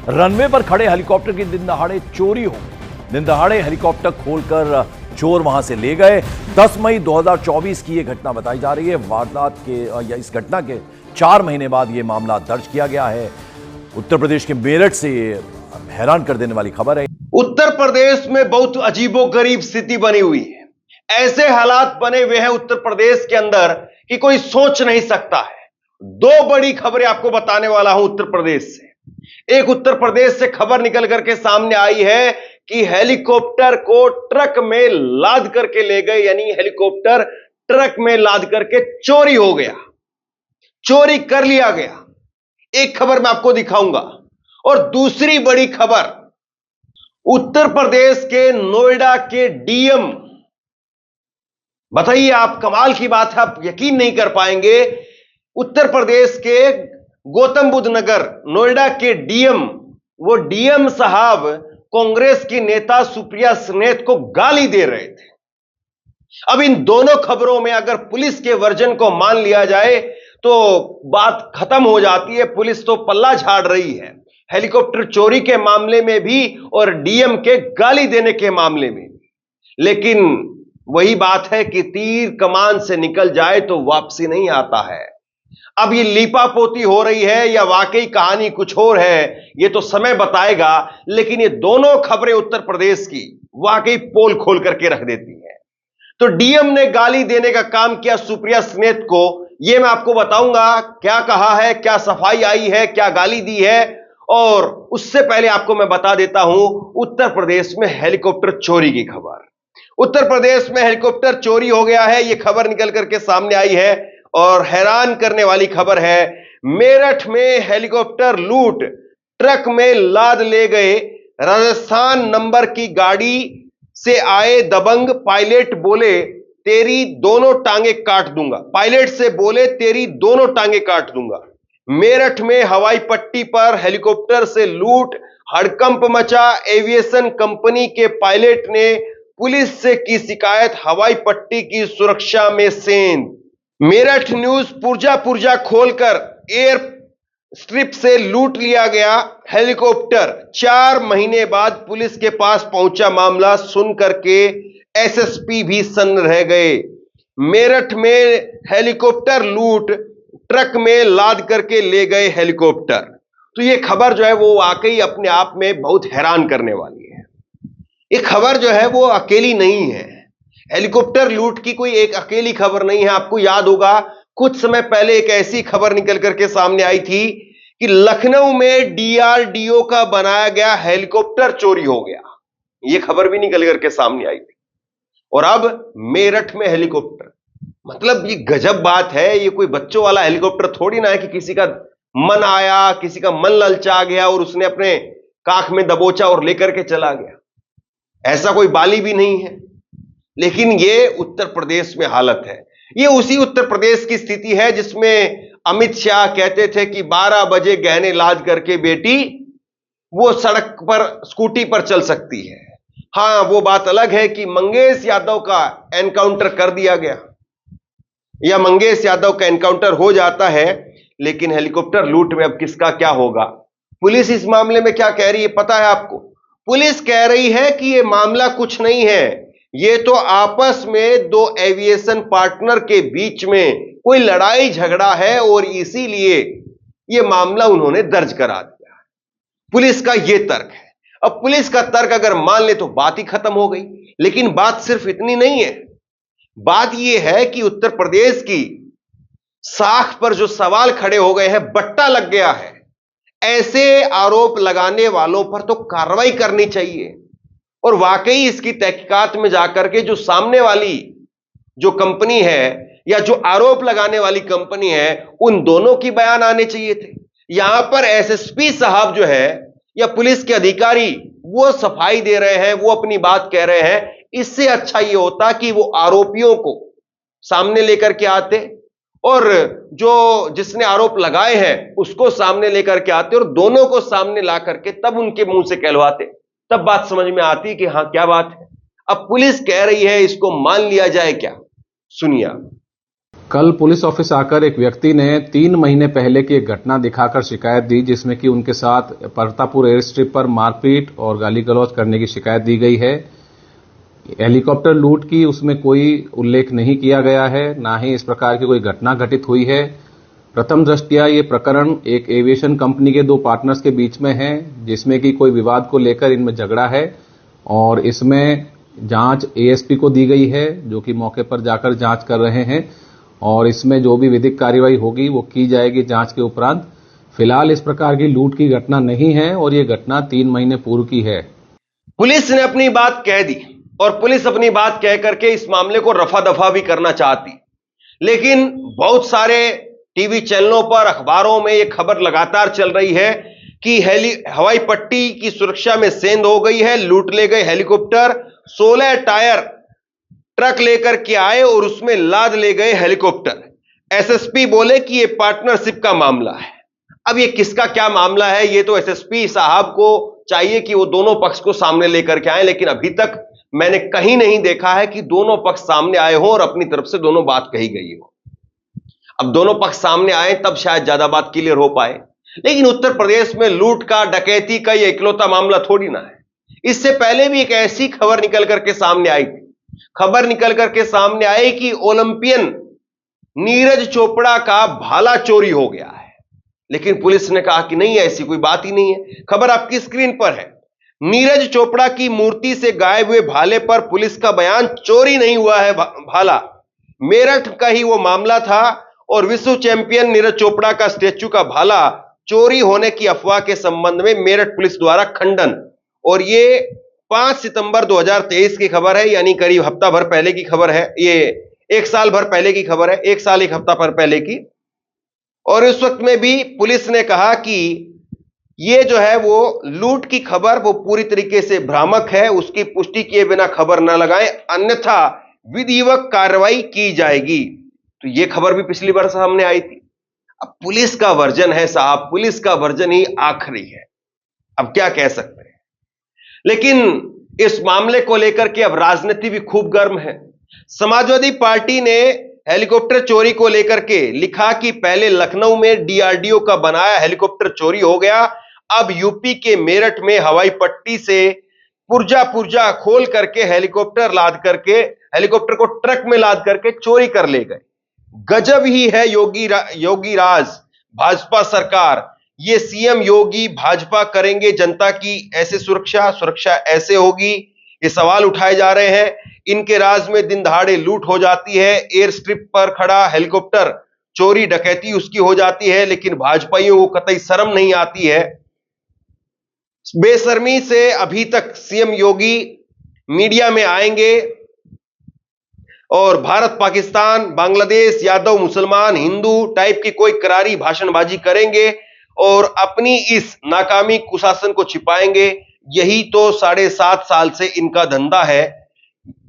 Runway पर खड़े helicopter की दिन दहाड़े चोरी हो गई। दिन दहाड़े हेलीकॉप्टर खोलकर चोर वहां से ले गए। 10 मई 2024 की यह घटना बताई जा रही है। वारदात के या इस घटना के 4 महीने बाद यह मामला दर्ज किया गया है। उत्तर प्रदेश के मेरठ से हैरान कर देने वाली खबर है। उत्तर प्रदेश में बहुत अजीबोगरीब स्थिति बनी हुई है। ऐसे हालात बने हुए हैं उत्तर प्रदेश के अंदर कि कोई सोच नहीं सकता है। 2 बड़ी खबरें आपको बताने वाला हूं उत्तर प्रदेश से। एक उत्तर प्रदेश से खबर निकल करके सामने आई है कि हेलीकॉप्टर को ट्रक में लाद करके ले गए, यानी हेलीकॉप्टर ट्रक में लाद करके चोरी हो गया, चोरी कर लिया गया। एक खबर मैं आपको दिखाऊंगा। और दूसरी बड़ी खबर, उत्तर प्रदेश के नोएडा के डीएम, बताइए आप, कमाल की बात है, आप यकीन नहीं कर पाएंगे। उत्तर प्रदेश के गौतम बुद्ध नगर नोएडा के डीएम, वो डीएम साहब कांग्रेस की नेता सुप्रिया सुलेह को गाली दे रहे थे। अब इन दोनों खबरों में अगर पुलिस के वर्जन को मान लिया जाए तो बात खत्म हो जाती है। पुलिस तो पल्ला झाड़ रही है, हेलीकॉप्टर चोरी के मामले में भी और डीएम के गाली देने के मामले में भी। लेकिन वही बात है कि तीर कमान से निकल जाए तो वापसी नहीं आता है। अब ये लीपापोती हो रही है या वाकई कहानी कुछ और है, ये तो समय बताएगा। लेकिन ये दोनों खबरें उत्तर प्रदेश की वाकई पोल खोल करके रख देती है। तो डीएम ने गाली देने का काम किया सुप्रिया सुलेह को, यह मैं आपको बताऊंगा क्या कहा है, क्या सफाई आई है, क्या गाली दी है। और उससे पहले आपको मैं बता देता हूं उत्तर प्रदेश में हेलीकॉप्टर चोरी की खबर। उत्तर प्रदेश में हेलीकॉप्टर चोरी हो गया है, यह खबर निकल करके सामने आई है और हैरान करने वाली खबर है। मेरठ में हेलीकॉप्टर लूट, ट्रक में लाद ले गए। राजस्थान नंबर की गाड़ी से आए दबंग पायलट बोले तेरी दोनों टांगे काट दूंगा। पायलट से बोले तेरी दोनों टांगे काट दूंगा। मेरठ में हवाई पट्टी पर हेलीकॉप्टर से लूट, हड़कंप मचा। एविएशन कंपनी के पायलट ने पुलिस से की शिकायत, हवाई पट्टी की सुरक्षा में सेंध। मेरठ न्यूज पुर्जा पुर्जा खोलकर एयर स्ट्रिप से लूट लिया गया हेलीकॉप्टर। 4 महीने बाद पुलिस के पास पहुंचा मामला सुन करके एसएसपी भी सन्न रह गए। मेरठ में हेलीकॉप्टर लूट, ट्रक में लाद करके ले गए हेलीकॉप्टर। तो यह खबर जो है वो वाकई अपने आप में बहुत हैरान करने वाली है। ये खबर जो है वो अकेली नहीं है। हेलीकॉप्टर लूट की कोई एक अकेली खबर नहीं है। आपको याद होगा कुछ समय पहले एक ऐसी खबर निकल करके सामने आई थी कि लखनऊ में डीआरडीओ का बनाया गया हेलीकॉप्टर चोरी हो गया। यह खबर भी निकल करके सामने आई थी। और अब मेरठ में हेलीकॉप्टर, मतलब ये गजब बात है। ये कोई बच्चों वाला हेलीकॉप्टर थोड़ी ना है कि किसी का मन आया, किसी का मन ललचा गया और उसने अपने काख में दबोचा और लेकर के चला गया। ऐसा कोई बाली भी नहीं है। लेकिन यह उत्तर प्रदेश में हालत है। यह उसी उत्तर प्रदेश की स्थिति है जिसमें अमित शाह कहते थे कि 12 बजे गहने लाद करके बेटी वो सड़क पर स्कूटी पर चल सकती है। हां, वो बात अलग है कि मंगेश यादव का एनकाउंटर कर दिया गया या मंगेश यादव का एनकाउंटर हो जाता है। लेकिन हेलीकॉप्टर लूट में अब किसका क्या होगा? पुलिस इस मामले में क्या कह रही है पता है आपको? पुलिस कह रही है कि यह मामला कुछ नहीं है, ये तो आपस में 2 एविएशन पार्टनर के बीच में कोई लड़ाई झगड़ा है और इसीलिए यह मामला उन्होंने दर्ज करा दिया। पुलिस का यह तर्क है। अब पुलिस का तर्क अगर मान ले तो बात ही खत्म हो गई। लेकिन बात सिर्फ इतनी नहीं है। बात यह है कि उत्तर प्रदेश की साख पर जो सवाल खड़े हो गए हैं, बट्टा लग गया है। ऐसे आरोप लगाने वालों पर तो कार्रवाई करनी चाहिए और वाकई इसकी तहकीकात में जाकर के जो सामने वाली जो कंपनी है या जो आरोप लगाने वाली कंपनी है, उन दोनों की बयान आने चाहिए थे। यहां पर एसएसपी साहब जो है या पुलिस के अधिकारी वो सफाई दे रहे हैं, वो अपनी बात कह रहे हैं। इससे अच्छा यह होता कि वो आरोपियों को सामने लेकर के आते और जो जिसने आरोप लगाए हैं उसको सामने लेकर के आते और दोनों को सामने ला करके तब उनके मुंह से कहलवाते। तब बात समझ में आती कि हां क्या बात है। अब पुलिस कह रही है, इसको मान लिया जाए क्या? सुनिए। कल पुलिस ऑफिस आकर एक व्यक्ति ने 3 महीने पहले की एक घटना दिखाकर शिकायत दी, जिसमें कि उनके साथ परतापुर एयर स्ट्रिप पर मारपीट और गाली गलौज करने की शिकायत दी गई है। हेलीकॉप्टर लूट की उसमें कोई उल्लेख नहीं किया गया है, ना ही इस प्रकार की कोई घटना घटित हुई है। प्रथम दृष्टया ये प्रकरण एक एविएशन कंपनी के 2 पार्टनर्स के बीच में है, जिसमें कि कोई विवाद को लेकर इनमें झगड़ा है और इसमें जांच एएसपी को दी गई है, जो कि मौके पर जाकर जांच कर रहे हैं और इसमें जो भी विधिक कार्रवाई होगी वो की जाएगी जांच के उपरांत। फिलहाल इस प्रकार की लूट की घटना नहीं है और ये घटना 3 महीने पूर्व की है। पुलिस ने अपनी बात कह दी और पुलिस अपनी बात कह करके इस मामले को रफा दफा भी करना चाहती, लेकिन बहुत सारे टीवी चैनलों पर, अखबारों में यह खबर लगातार चल रही है कि हवाई पट्टी की सुरक्षा में सेंध हो गई है, लूट ले गए हेलीकॉप्टर। 16 टायर ट्रक लेकर के आए और उसमें लाद ले गए हेलीकॉप्टर। एसएसपी बोले कि यह पार्टनरशिप का मामला है। अब यह किसका क्या मामला है, यह तो एसएसपी साहब को चाहिए कि वो दोनों पक्ष को सामने लेकर के आए, लेकिन अभी तक मैंने कहीं नहीं देखा है कि दोनों पक्ष सामने आए हो और अपनी तरफ से दोनों बात कही गई हो। अब दोनों पक्ष सामने आए तब शायद ज्यादा बात क्लियर हो पाए, लेकिन उत्तर प्रदेश में लूट का, डकैती का यह इकलौता मामला थोड़ी ना है। इससे पहले भी एक ऐसी खबर निकल करके सामने आई थी। खबर निकल करके सामने आई कि ओलंपियन नीरज चोपड़ा का भाला चोरी हो गया है, लेकिन पुलिस ने कहा कि नहीं, ऐसी कोई बात ही नहीं है। खबर आपकी स्क्रीन पर है। नीरज चोपड़ा की मूर्ति से गायब हुए भाले पर पुलिस का बयान, चोरी नहीं हुआ है भाला, मेरठ का ही वो मामला था और विश्व चैंपियन नीरज चोपड़ा का स्टैच्यू का भाला चोरी होने की अफवाह के संबंध में मेरठ पुलिस द्वारा खंडन। और ये 5 सितंबर 2023 की खबर है, यानी करीब हफ्ता भर पहले की खबर है। ये 1 साल भर पहले की खबर है, 1 साल 1 हफ्ता भर पहले की। और उस वक्त में भी पुलिस ने कहा कि ये जो है वो लूट की खबर वो पूरी तरीके से भ्रामक है, उसकी पुष्टि किए बिना खबर न लगाएं, अन्यथा विधिवत कार्रवाई की जाएगी। तो ये खबर भी पिछली बार सामने आई थी। अब पुलिस का वर्जन है साहब, पुलिस का वर्जन ही आखिरी है, अब क्या कह सकते हैं। लेकिन इस मामले को लेकर के अब राजनीति भी खूब गर्म है। समाजवादी पार्टी ने हेलीकॉप्टर चोरी को लेकर के लिखा कि पहले लखनऊ में डीआरडीओ का बनाया हेलीकॉप्टर चोरी हो गया, अब यूपी के मेरठ में हवाई पट्टी से पुर्जा खोल करके हेलीकॉप्टर को ट्रक में लाद करके चोरी कर ले गए। गजब ही है योगी राज, भाजपा सरकार। ये सीएम योगी भाजपा करेंगे जनता की ऐसे सुरक्षा ऐसे होगी, ये सवाल उठाए जा रहे हैं। इनके राज में दिन दहाड़े लूट हो जाती है, एयर स्ट्रिप पर खड़ा हेलीकॉप्टर चोरी डकैती उसकी हो जाती है, लेकिन भाजपाइयों को कतई शर्म नहीं आती है। बेशर्मी से अभी तक सीएम योगी मीडिया में आएंगे और भारत पाकिस्तान, बांग्लादेश, यादव मुसलमान, हिंदू टाइप की कोई करारी भाषणबाजी करेंगे और अपनी इस नाकामी कुशासन को छिपाएंगे। यही तो 7.5 साल से इनका धंधा है,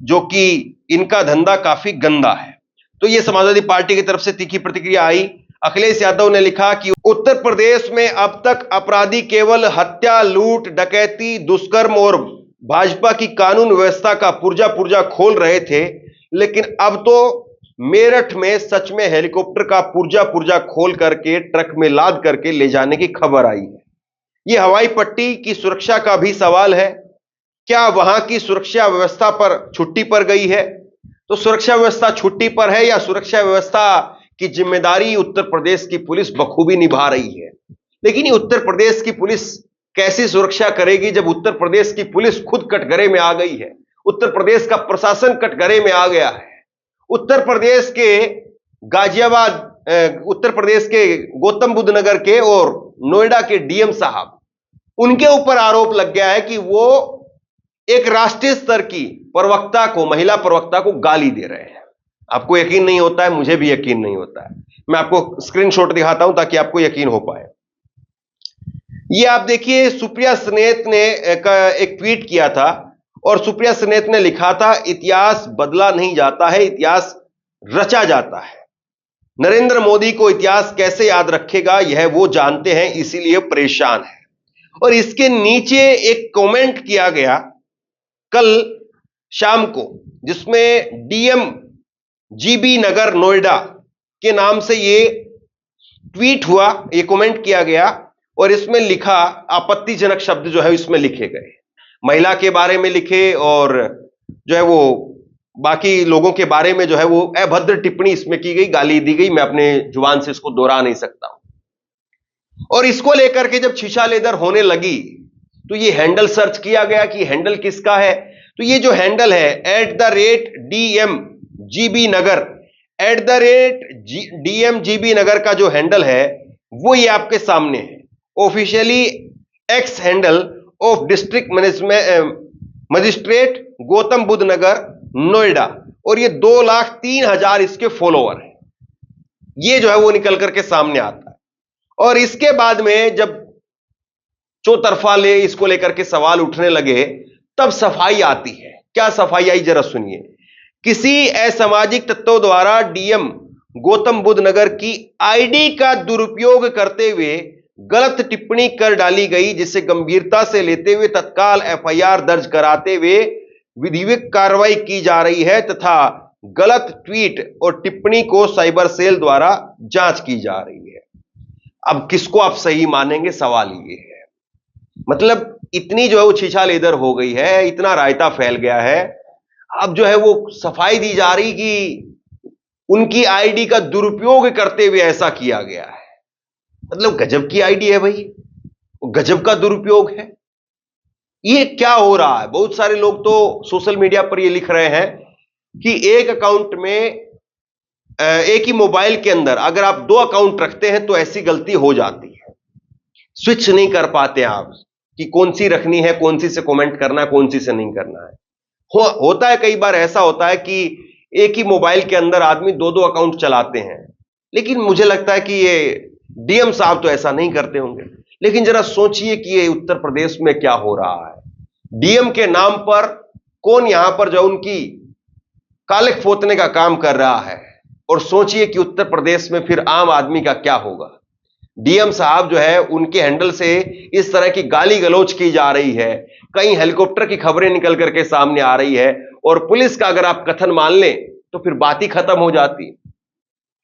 जो कि इनका धंधा काफी गंदा है। तो यह समाजवादी पार्टी की तरफ से तीखी प्रतिक्रिया आई। अखिलेश यादव ने लिखा कि उत्तर प्रदेश में अब तक अपराधी केवल हत्या, लूट, डकैती, दुष्कर्म और भाजपा की कानून व्यवस्था का पुर्जा खोल रहे थे, लेकिन अब तो मेरठ में सच में हेलीकॉप्टर का पुर्जा खोल करके ट्रक में लाद करके ले जाने की खबर आई है। यह हवाई पट्टी की सुरक्षा का भी सवाल है। क्या वहां की सुरक्षा व्यवस्था पर छुट्टी पर गई है? तो सुरक्षा व्यवस्था छुट्टी पर है या सुरक्षा व्यवस्था की जिम्मेदारी उत्तर प्रदेश की पुलिस बखूबी निभा रही है? लेकिन उत्तर प्रदेश की पुलिस कैसी सुरक्षा करेगी जब उत्तर प्रदेश की पुलिस खुद कटघरे में आ गई है, उत्तर प्रदेश का प्रशासन कटघरे में आ गया है। उत्तर प्रदेश के गाजियाबाद, उत्तर प्रदेश के गौतम बुद्ध नगर के और नोएडा के डीएम साहब, उनके ऊपर आरोप लग गया है कि वो एक राष्ट्रीय स्तर की प्रवक्ता को, महिला प्रवक्ता को गाली दे रहे हैं। आपको यकीन नहीं होता है, मुझे भी यकीन नहीं होता है। मैं आपको स्क्रीनशॉट दिखाता हूं ताकि आपको यकीन हो पाए। ये आप देखिए, सुप्रिया स्नेत ने एक ट्वीट किया था और सुप्रिया स्नेत ने लिखा था, इतिहास बदला नहीं जाता है, इतिहास रचा जाता है। नरेंद्र मोदी को इतिहास कैसे याद रखेगा यह वो जानते हैं, इसीलिए परेशान है। और इसके नीचे एक कमेंट किया गया कल शाम को, जिसमें डीएम जीबी नगर नोएडा के नाम से ये ट्वीट हुआ, ये कमेंट किया गया और इसमें लिखा आपत्तिजनक शब्द जो है इसमें लिखे गए, महिला के बारे में लिखे और जो है वो बाकी लोगों के बारे में जो है वो अभद्र टिप्पणी इसमें की गई, गाली दी गई। मैं अपने जुबान से इसको दोहरा नहीं सकता हूं। और इसको लेकर के जब छीछालेदर होने लगी तो ये हैंडल सर्च किया गया कि हैंडल किसका है। तो ये जो हैंडल है @DMGB नगर, @DMGB नगर का जो हैंडल है वो ये आपके सामने है, officially X handle of district magistrate Gautam Buddh Nagar Noida, और ये 2,03,000 इसके फॉलोअर हैं। ये जो है वो निकल करके सामने आता है। और इसके बाद में जब चौतरफा इसको लेकर के सवाल उठने लगे तब सफाई आती है। क्या सफाई आई जरा सुनिए। किसी असामाजिक तत्वों द्वारा डीएम गौतम बुद्ध नगर की आईडी का दुरुपयोग करते हुए गलत टिप्पणी कर डाली गई, जिसे गंभीरता से लेते हुए तत्काल एफआईआर दर्ज कराते हुए विधिवत कार्रवाई की जा रही है तथा गलत ट्वीट और टिप्पणी को साइबर सेल द्वारा जांच की जा रही है। अब किसको आप सही मानेंगे, सवाल ये है। मतलब इतनी जो है वो छीछालेदर हो गई है, इतना रायता फैल गया है। अब जो है वो सफाई दी जा रही कि उनकी आईडी का दुरुपयोग करते हुए ऐसा किया गया है। मतलब गजब की आईडी है भाई, गजब का दुरुपयोग है। ये क्या हो रहा है। बहुत सारे लोग तो सोशल मीडिया पर ये लिख रहे हैं कि एक अकाउंट में एक ही मोबाइल के अंदर अगर आप 2 अकाउंट रखते हैं तो ऐसी गलती हो जाती है, स्विच नहीं कर पाते आप कि कौन सी रखनी है, कौन सी से कमेंट करना है, कौन सी से नहीं करना है। होता है कई बार ऐसा होता है कि एक ही मोबाइल के अंदर आदमी 2-2 अकाउंट चलाते हैं, लेकिन मुझे लगता है कि ये डीएम साहब तो ऐसा नहीं करते होंगे। लेकिन जरा सोचिए कि ये उत्तर प्रदेश में क्या हो रहा है। डीएम के नाम पर कौन यहां पर जो उनकी कालिख पोतने का काम कर रहा है, और सोचिए कि उत्तर प्रदेश में फिर आम आदमी का क्या होगा। डीएम साहब जो है उनके हैंडल से इस तरह की गाली गलौज की जा रही है, कई हेलीकॉप्टर की खबरें निकल करके सामने आ रही है, और पुलिस का अगर आप कथन मान लें तो फिर बात ही खत्म हो जाती।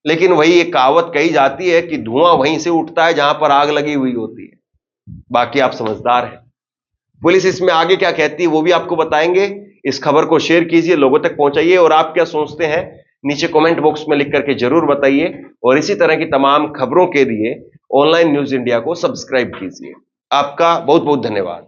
लेकिन वही एक कहावत कही जाती है कि धुआं वहीं से उठता है जहां पर आग लगी हुई होती है। बाकी आप समझदार हैं। पुलिस इसमें आगे क्या कहती है वो भी आपको बताएंगे। इस खबर को शेयर कीजिए, लोगों तक पहुंचाइए, और आप क्या सोचते हैं नीचे कमेंट बॉक्स में लिख करके जरूर बताइए। और इसी तरह की तमाम खबरों के लिए ऑनलाइन न्यूज इंडिया को सब्सक्राइब कीजिए। आपका बहुत बहुत धन्यवाद।